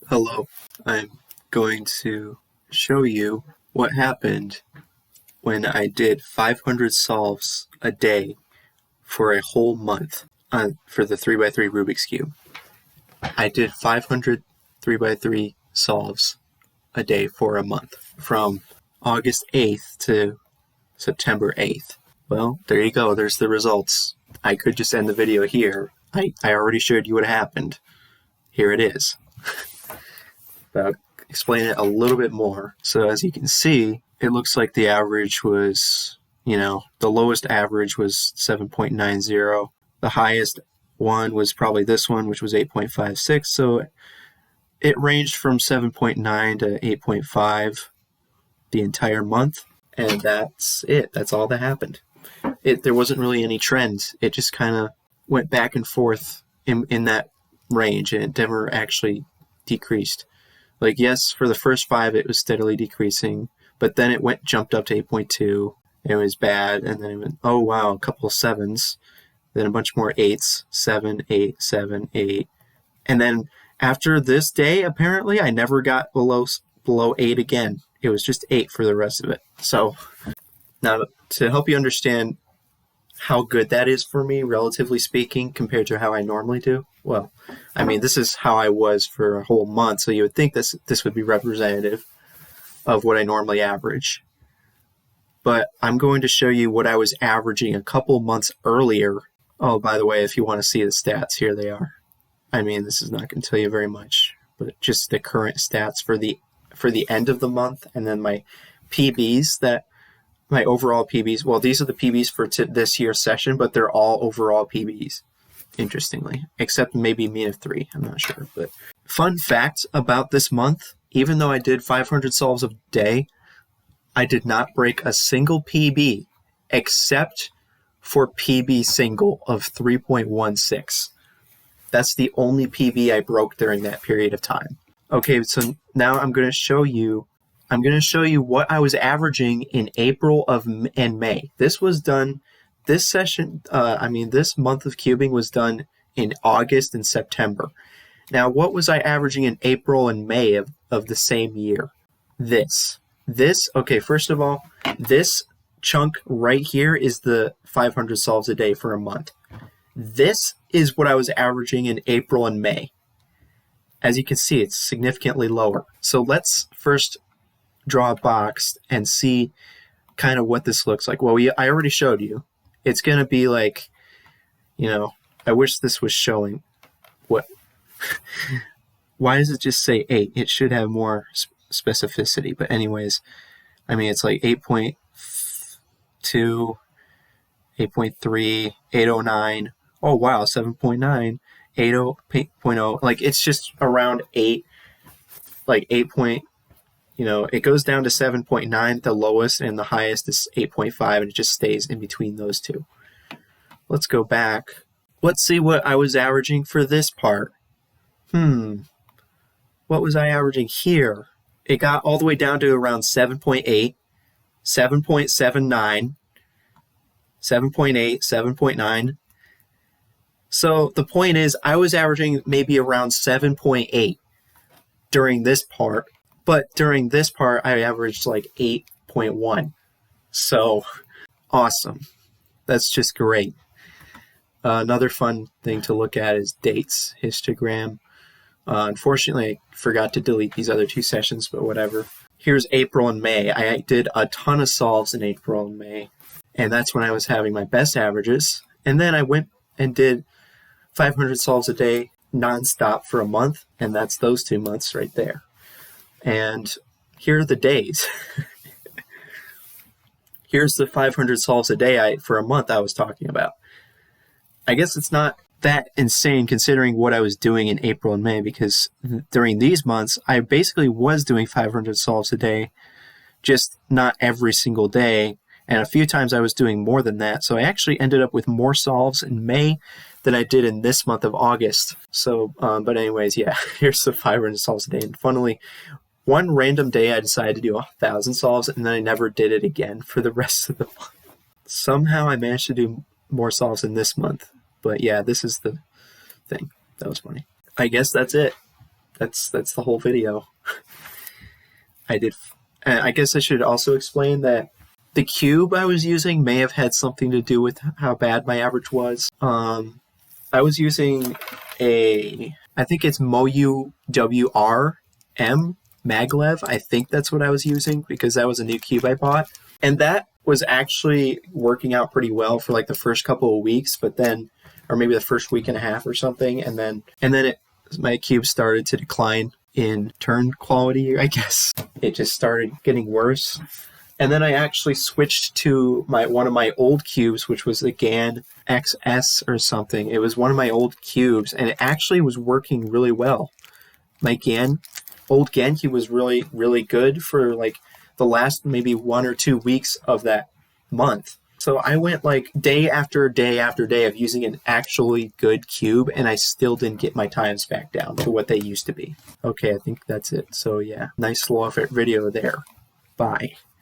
Hello, I'm going to show you what happened when I did 500 solves a day for a whole month for the 3x3 Rubik's Cube. I did 500 3x3 solves a day for a month from August 8th to September 8th. Well, there you go. There's the results. I could just end the video here. I already showed you what happened. Here it is. But I'll explain it a little bit more. So as you can see, it looks like the average was, the lowest average was 7.90. The highest one was probably this one, which was 8.56. So it ranged from 7.9 to 8.5 the entire month. And that's it. That's all that happened. There wasn't really any trend. It just kind of went back and forth in that range, and it never actually decreased. Like, yes, for the first 5, it was steadily decreasing, but then it jumped up to 8.2. It was bad, and then it went, oh, wow, a couple of 7s, then a bunch more 8s, 7, 8, 7, 8. And then after this day, apparently, I never got below 8 again. It was just 8 for the rest of it. So now, to help you understand how good that is for me, relatively speaking, compared to how I normally do, well, I mean, this is how I was for a whole month, so you would think this would be representative of what I normally average. But I'm going to show you what I was averaging a couple months earlier. Oh, by the way, if you want to see the stats, here they are. I mean, this is not going to tell you very much, but just the current stats for the end of the month, and then my PBs, my overall PBs. Well, these are the PBs for this year's session, but they're all overall PBs, interestingly, except maybe mean of 3. I'm not sure. But fun fact about this month, even though I did 500 solves a day, I did not break a single PB except for PB single of 3.16. That's the only PB I broke during that period of time. Okay, so now I'm going to show you what I was averaging in April and May. This was done, this month of cubing was done in August and September. Now, what was I averaging in April and May of the same year? Okay, first of all, this chunk right here is the 500 solves a day for a month. This is what I was averaging in April and May. As you can see, it's significantly lower. So let's first draw a box and see kind of what this looks like. Well, I already showed you. It's going to be like, I wish this was showing what. Why does it just say 8? It should have more specificity. But anyways, I mean, it's like 8.2, 8.3, 809. Oh, wow, 7.9, 8.0. Like, it's just around 8, like 8. It goes down to 7.9, the lowest, and the highest is 8.5, and it just stays in between those two. Let's go back. Let's see what I was averaging for this part. What was I averaging here? It got all the way down to around 7.8, 7.79, 7.8, 7.9. So the point is, I was averaging maybe around 7.8 during this part. But during this part, I averaged like 8.1. So, awesome. That's just great. Another fun thing to look at is dates, histogram. Unfortunately, I forgot to delete these other 2 sessions, but whatever. Here's April and May. I did a ton of solves in April and May, and that's when I was having my best averages. And then I went and did 500 solves a day nonstop for a month, and that's those 2 months right there. And here are the days. Here's the 500 solves a day for a month I was talking about. I guess it's not that insane considering what I was doing in April and May, because during these months, I basically was doing 500 solves a day, just not every single day. And a few times I was doing more than that. So I actually ended up with more solves in May than I did in this month of August. So, but anyways, yeah, here's the 500 solves a day. And funnily, one random day I decided to do 1,000 solves, and then I never did it again for the rest of the month. Somehow I managed to do more solves in this month. But yeah, this is the thing. That was funny. I guess that's it. that's the whole video. I guess I should also explain that the cube I was using may have had something to do with how bad my average was. I was using I think it's Moyu WRM Maglev. I think that's what I was using because that was a new cube I bought. And that was actually working out pretty well for like the first couple of weeks, but then, or maybe the first week and a half or something. And then my cube started to decline in turn quality, I guess. It just started getting worse. And then I actually switched to one of my old cubes, which was the GAN XS or something. It was one of my old cubes, and it actually was working really well. My old GAN cube was really, really good for like the last maybe 1 or 2 weeks of that month. So I went like day after day after day of using an actually good cube, and I still didn't get my times back down to what they used to be. Okay, I think that's it. So yeah, nice slow effort video there. Bye.